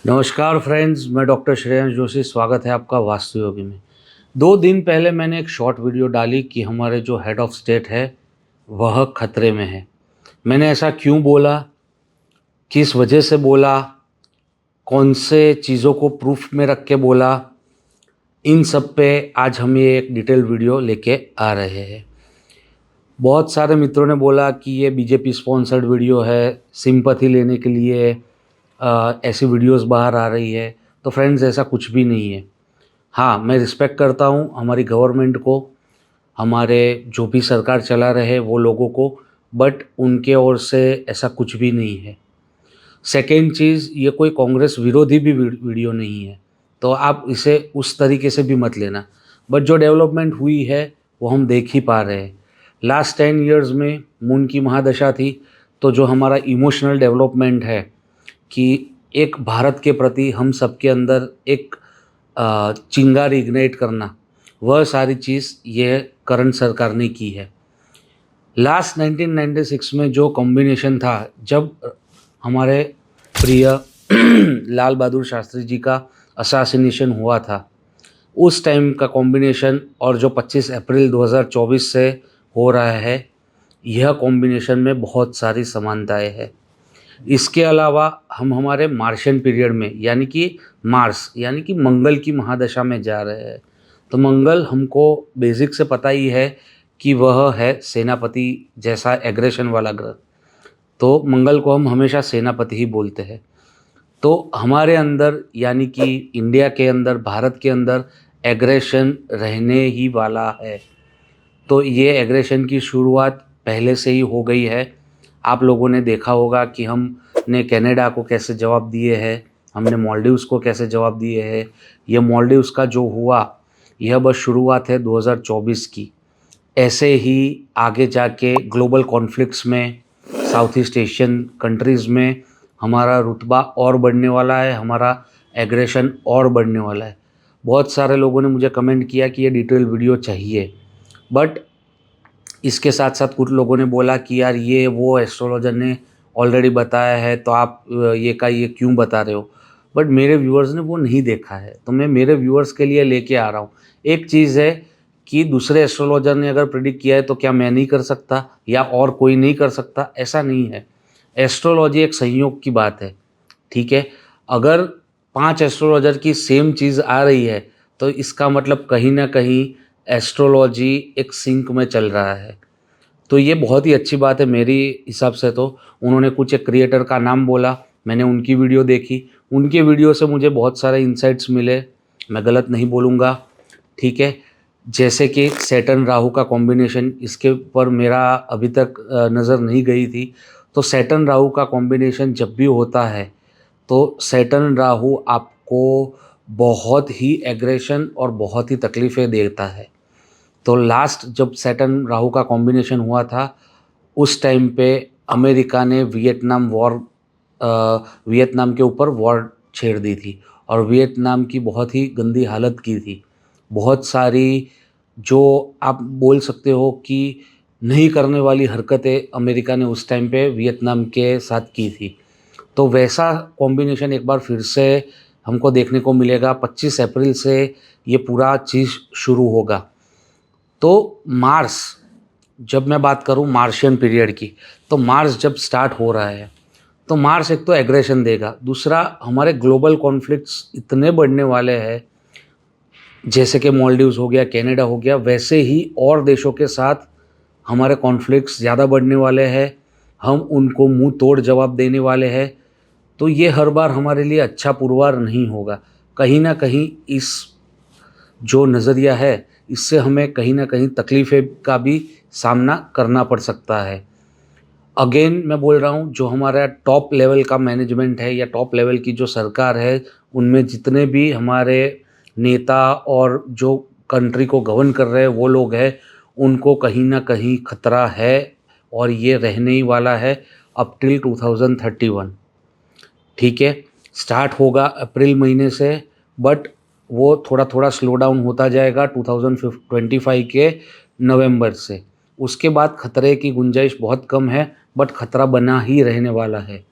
नमस्कार फ्रेंड्स, मैं डॉक्टर श्रेयांश जोशी। स्वागत है आपका वास्तु योगी में। 2 दिन पहले मैंने एक शॉर्ट वीडियो डाली कि हमारे जो हेड ऑफ स्टेट है वह खतरे में है। मैंने ऐसा क्यों बोला, किस वजह से बोला, कौन से चीज़ों को प्रूफ में रख के बोला, इन सब पे आज हम ये एक डिटेल वीडियो लेके आ रहे हैं। बहुत सारे मित्रों ने बोला कि ये बीजेपी स्पॉन्सर्ड वीडियो है, सिंपैथी लेने के लिए ऐसी वीडियोस बाहर आ रही है। तो फ्रेंड्स, ऐसा कुछ भी नहीं है। हाँ, मैं रिस्पेक्ट करता हूँ हमारी गवर्नमेंट को, हमारे जो भी सरकार चला रहे वो लोगों को, बट उनके ओर से ऐसा कुछ भी नहीं है। सेकेंड चीज़, ये कोई कांग्रेस विरोधी भी वीडियो नहीं है, तो आप इसे उस तरीके से भी मत लेना। बट जो डेवलपमेंट हुई है वो हम देख ही पा रहे हैं। लास्ट 10 इयर्स में मून की महादशा थी, तो जो हमारा इमोशनल डेवलपमेंट है कि एक भारत के प्रति हम सबके अंदर एक चिंगारी इग्नाइट करना, वह सारी चीज़ ये करंट सरकार ने की है। लास्ट 1996 में जो कॉम्बिनेशन था, जब हमारे प्रिय लाल बहादुर शास्त्री जी का असासिनेशन हुआ था, उस टाइम का कॉम्बिनेशन और जो 25 अप्रैल 2024 से हो रहा है, यह कॉम्बिनेशन में बहुत सारी समानताएं हैं। इसके अलावा हम हमारे मार्शियन पीरियड में, यानी कि मार्स यानी कि मंगल की महादशा में जा रहे हैं। तो मंगल हमको बेसिक से पता ही है कि वह है सेनापति जैसा एग्रेशन वाला ग्रह। तो मंगल को हम हमेशा सेनापति ही बोलते हैं। तो हमारे अंदर, यानी कि इंडिया के अंदर, भारत के अंदर एग्रेशन रहने ही वाला है। तो ये एग्रेशन की शुरुआत पहले से ही हो गई है। आप लोगों ने देखा होगा कि हमने कनाडा को कैसे जवाब दिए हैं, हमने मालदीव्स को कैसे जवाब दिए हैं। यह मालदीव्स का जो हुआ, यह बस शुरुआत है 2024 की। ऐसे ही आगे जाके ग्लोबल कॉन्फ्लिक्ट्स में, साउथ ईस्ट एशियन कंट्रीज़ में हमारा रुतबा और बढ़ने वाला है, हमारा एग्रेशन और बढ़ने वाला है। बहुत सारे लोगों ने मुझे कमेंट किया कि ये डिटेल वीडियो चाहिए, बट इसके साथ साथ कुछ लोगों ने बोला कि यार ये वो एस्ट्रोलॉजर ने ऑलरेडी बताया है, तो आप ये क्यों बता रहे हो। बट मेरे व्यूअर्स ने वो नहीं देखा है, तो मैं मेरे व्यूअर्स के लिए लेके आ रहा हूँ। एक चीज़ है कि दूसरे एस्ट्रोलॉजर ने अगर प्रिडिक्ट किया है तो क्या मैं नहीं कर सकता या और कोई नहीं कर सकता? ऐसा नहीं है। एस्ट्रोलॉजी एक संयोग की बात है, ठीक है। अगर 5 एस्ट्रोलॉजर की सेम चीज़ आ रही है तो इसका मतलब कहीं ना कहीं एस्ट्रोलॉजी एक सिंक में चल रहा है। तो ये बहुत ही अच्छी बात है मेरी हिसाब से। तो उन्होंने कुछ एक क्रिएटर का नाम बोला, मैंने उनकी वीडियो देखी, उनके वीडियो से मुझे बहुत सारे इंसाइट्स मिले। मैं गलत नहीं बोलूँगा, ठीक है। जैसे कि सैटर्न राहु का कॉम्बिनेशन, इसके ऊपर मेरा अभी तक नज़र नहीं गई थी। तो सैटर्न राहु का कॉम्बिनेशन जब भी होता है तो सैटर्न राहु आपको बहुत ही एग्रेशन और बहुत ही तकलीफ़ें देता है। तो लास्ट जब सैटर्न राहु का कॉम्बिनेशन हुआ था, उस टाइम पे अमेरिका ने वियतनाम के ऊपर वॉर छेड़ दी थी और वियतनाम की बहुत ही गंदी हालत की थी। बहुत सारी, जो आप बोल सकते हो कि नहीं करने वाली हरकतें अमेरिका ने उस टाइम पे वियतनाम के साथ की थी। तो वैसा कॉम्बिनेशन एक बार फिर से हमको देखने को मिलेगा। 25 अप्रैल से ये पूरा चीज़ शुरू होगा। तो मार्स, जब मैं बात करूं मार्शियन पीरियड की, तो मार्स जब स्टार्ट हो रहा है तो मार्स एक तो एग्रेशन देगा, दूसरा हमारे ग्लोबल कॉन्फ्लिक्ट्स इतने बढ़ने वाले हैं, जैसे कि मालदीव्स हो गया, कनाडा हो गया, वैसे ही और देशों के साथ हमारे कॉन्फ्लिक्ट्स ज़्यादा बढ़ने वाले हैं। हम उनको मुंह तोड़ जवाब देने वाले हैं। तो ये हर बार हमारे लिए अच्छा पुरवार नहीं होगा। कहीं ना कहीं इस जो नज़रिया है, इससे हमें कहीं ना कहीं तकलीफ़ें का भी सामना करना पड़ सकता है। अगेन मैं बोल रहा हूँ, जो हमारा टॉप लेवल का मैनेजमेंट है या टॉप लेवल की जो सरकार है, उनमें जितने भी हमारे नेता और जो कंट्री को गवर्न कर रहे हैं वो लोग हैं, उनको कहीं ना कहीं खतरा है और ये रहने ही वाला है अप टिल 2031, ठीक है। स्टार्ट होगा अप्रैल महीने से, बट वो थोड़ा थोड़ा स्लो डाउन होता जाएगा 2025 के नवंबर से। उसके बाद खतरे की गुंजाइश बहुत कम है, बट खतरा बना ही रहने वाला है।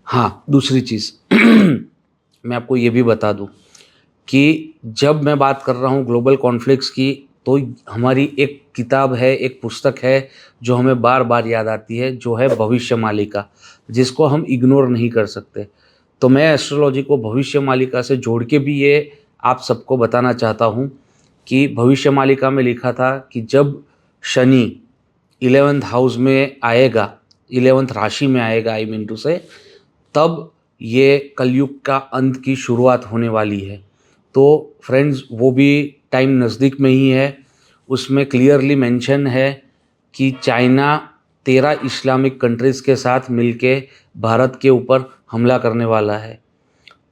हाँ, दूसरी चीज़ मैं आपको ये भी बता दूं कि जब मैं बात कर रहा हूँ ग्लोबल कॉन्फ्लिक्ट्स की, तो हमारी एक किताब है, एक पुस्तक है जो हमें बार बार याद आती है, जो है भविष्य मालिका, जिसको हम इग्नोर नहीं कर सकते। तो मैं एस्ट्रोलॉजी को भविष्य मालिका से जोड़ के भी ये आप सबको बताना चाहता हूँ कि भविष्य मालिका में लिखा था कि जब शनि 11th हाउस में आएगा, 11th राशि में आएगा, आई मीन टू से, तब ये कलयुग का अंत की शुरुआत होने वाली है। तो फ्रेंड्स, वो भी टाइम नज़दीक में ही है। उसमें क्लियरली मेंशन है कि चाइना 13 इस्लामिक कंट्रीज़ के साथ मिलके भारत के ऊपर हमला करने वाला है।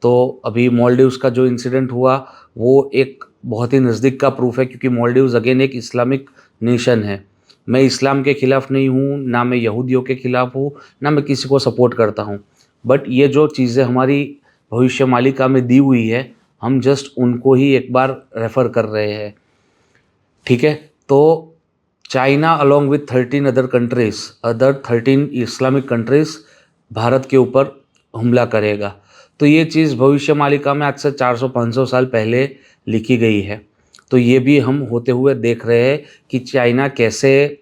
तो अभी मालदीव्स का जो इंसिडेंट हुआ, वो एक बहुत ही नज़दीक का प्रूफ है, क्योंकि मालदीव्स अगेन एक इस्लामिक नेशन है। मैं इस्लाम के ख़िलाफ़ नहीं हूँ, ना मैं यहूदियों के ख़िलाफ़ हूँ, ना मैं किसी को सपोर्ट करता हूँ। बट ये जो चीज़ें हमारी भविष्य मालिका में दी हुई है, हम जस्ट उनको ही एक बार रेफ़र कर रहे हैं, ठीक है। तो China along with 13 other countries, other 13 Islamic countries Bharat के ऊपर हमला करेगा। तो ये चीज़ भविष्य मालिका में आज से 400-500 साल पहले लिखी गई है। तो ये भी हम होते हुए देख रहे हैं कि चाइना कैसे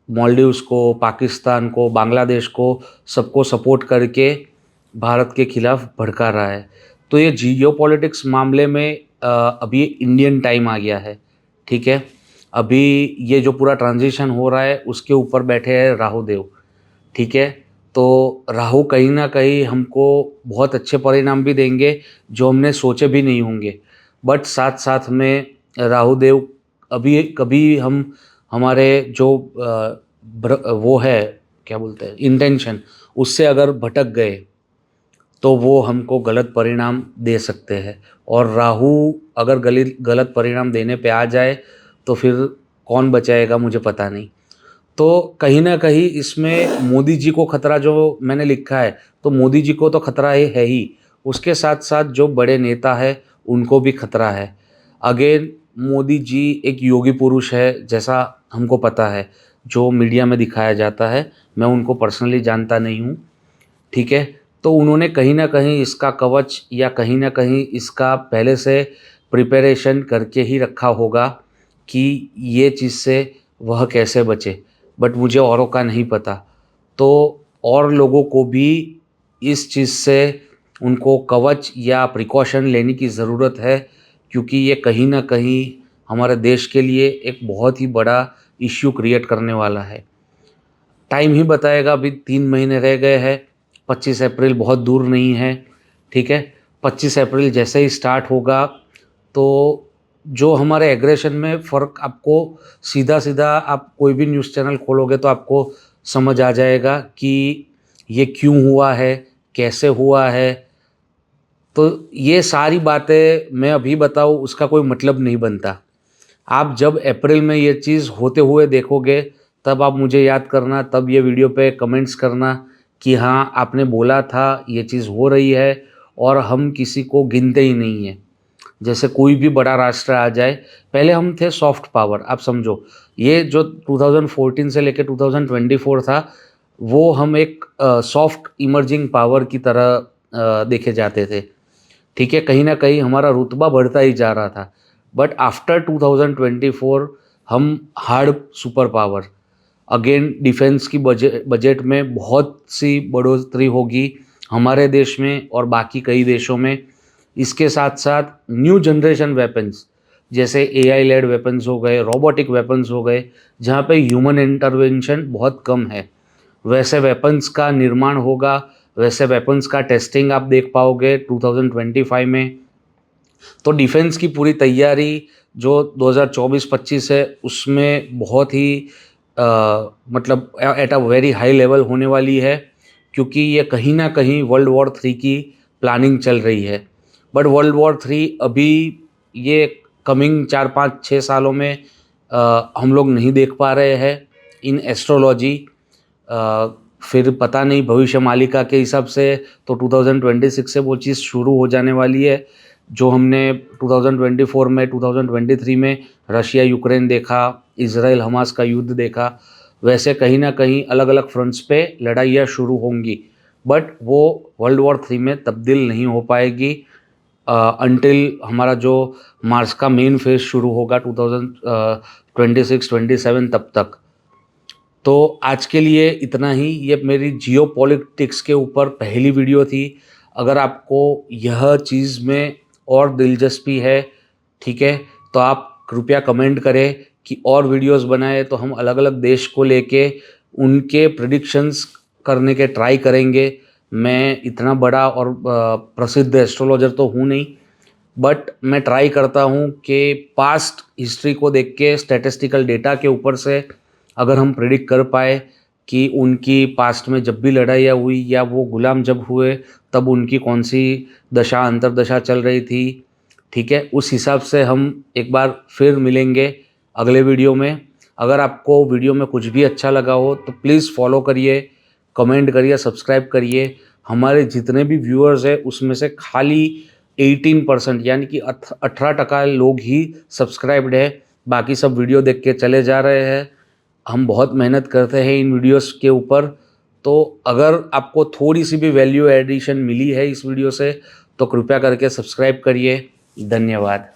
मालदीव्स को, पाकिस्तान को, बांग्लादेश को, सबको सपोर्ट करके भारत के खिलाफ भड़का रहा है। तो ये जियोपॉलिटिक्स मामले में अभी इंडियन टाइम आ गया है, ठीक है। अभी ये जो पूरा ट्रांजिशन हो रहा है, उसके ऊपर बैठे हैं राहु देव, ठीक है। तो राहु कहीं ना कहीं हमको बहुत अच्छे परिणाम भी देंगे जो हमने सोचे भी नहीं होंगे। बट साथ साथ में राहु देव अभी कभी हम हमारे जो वो है, क्या बोलते हैं, इंटेंशन, उससे अगर भटक गए तो वो हमको गलत परिणाम दे सकते हैं। और राहु अगर गलत परिणाम देने पे आ जाए तो फिर कौन बचाएगा, मुझे पता नहीं। तो कहीं ना कहीं इसमें मोदी जी को खतरा जो मैंने लिखा है, तो मोदी जी को तो खतरा है ही, उसके साथ साथ जो बड़े नेता है उनको भी खतरा है। अगेन, मोदी जी एक योगी पुरुष है जैसा हमको पता है, जो मीडिया में दिखाया जाता है। मैं उनको पर्सनली जानता नहीं हूँ, ठीक है। तो उन्होंने कहीं ना कहीं इसका कवच या कहीं ना कहीं इसका पहले से प्रिपरेशन करके ही रखा होगा कि ये चीज़ से वह कैसे बचे। बट मुझे औरों का नहीं पता। तो और लोगों को भी इस चीज़ से उनको कवच या प्रिकॉशन लेने की ज़रूरत है, क्योंकि ये कहीं ना कहीं हमारे देश के लिए एक बहुत ही बड़ा इश्यू क्रिएट करने वाला है। टाइम ही बताएगा, अभी 3 महीने रह गए हैं। 25 अप्रैल बहुत दूर नहीं है, ठीक है। 25 अप्रैल जैसे ही स्टार्ट होगा, तो जो हमारे एग्रेशन में फ़र्क आपको सीधा सीधा, आप कोई भी न्यूज़ चैनल खोलोगे तो आपको समझ आ जाएगा कि ये क्यों हुआ है, कैसे हुआ है। तो ये सारी बातें मैं अभी बताऊँ, उसका कोई मतलब नहीं बनता। आप जब अप्रैल में ये चीज़ होते हुए देखोगे, तब आप मुझे याद करना, तब ये वीडियो पे कमेंट्स करना कि हाँ, आपने बोला था ये चीज़ हो रही है, और हम किसी को गिनते ही नहीं हैं। जैसे कोई भी बड़ा राष्ट्र आ जाए, पहले हम थे सॉफ्ट पावर, आप समझो। ये जो 2014 से लेकर 2024 था, वो हम एक सॉफ्ट इमर्जिंग पावर की तरह देखे जाते थे, ठीक है। कहीं ना कहीं हमारा रुतबा बढ़ता ही जा रहा था। बट आफ्टर 2024 हम hard super power, again defence की बजट में बहुत सी बढ़ोतरी होगी हमारे देश में और बाकी कई देशों में। इसके साथ साथ न्यू जनरेशन वेपन्स, जैसे एआई लेड वेपन्स हो गए, रोबोटिक वेपन्स हो गए, जहाँ पे ह्यूमन इंटरवेंशन बहुत कम है, वैसे वेपन्स का निर्माण होगा। वैसे वेपन्स का टेस्टिंग आप देख पाओगे 2025 में। तो डिफेंस की पूरी तैयारी जो 2024-25 है, उसमें बहुत ही मतलब at a very high level होने वाली है, क्योंकि ये कहीं ना कहीं वर्ल्ड वॉर 3 की प्लानिंग चल रही है। बट वर्ल्ड वॉर 3 अभी ये कमिंग 4-5-6 सालों में हम लोग नहीं देख पा रहे हैं इन एस्ट्रोलॉजी। फिर पता नहीं भविष्य मालिका के हिसाब से तो 2026 से वो चीज़ शुरू हो जाने वाली है, जो हमने 2024 में, 2023 में रशिया यूक्रेन देखा, इजराइल हमास का युद्ध देखा। वैसे कहीं ना कहीं अलग अलग फ्रंट्स पे लड़ाइयाँ शुरू होंगी। बट वो वर्ल्ड वॉर 3 में तब्दील नहीं हो पाएगी अनटिल हमारा जो मार्स का मेन फेज शुरू होगा 2026-27 तब तक। तो आज के लिए इतना ही। ये मेरी जियो पॉलिटिक्स के ऊपर पहली वीडियो थी। अगर आपको यह चीज़ में और दिलचस्पी है, ठीक है, तो आप कृपया कमेंट करें कि और वीडियोस बनाए, तो हम अलग अलग देश को लेके उनके प्रिडिक्शंस करने के ट्राई करेंगे। मैं इतना बड़ा और प्रसिद्ध एस्ट्रोलॉजर तो हूँ नहीं, बट मैं ट्राई करता हूँ कि पास्ट हिस्ट्री को देख के स्टैटिस्टिकल डेटा के ऊपर से अगर हम प्रिडिक्ट कर पाए कि उनकी पास्ट में जब भी लड़ाइयाँ हुई या वो गुलाम जब हुए तब उनकी कौन सी दशा अंतरदशा चल रही थी, ठीक है, उस हिसाब से हम एक बार फिर मिलेंगे अगले वीडियो में। अगर आपको वीडियो में कुछ भी अच्छा लगा हो तो प्लीज़ फॉलो करिए, कमेंट करिए, सब्सक्राइब करिए। हमारे जितने भी व्यूअर्स हैं उसमें से खाली 18% यानी कि 18% लोग ही सब्सक्राइब्ड है, बाकी सब वीडियो देख के चले जा रहे हैं। हम बहुत मेहनत करते हैं इन वीडियोस के ऊपर, तो अगर आपको थोड़ी सी भी वैल्यू एडिशन मिली है इस वीडियो से तो कृपया करके सब्सक्राइब करिए। धन्यवाद।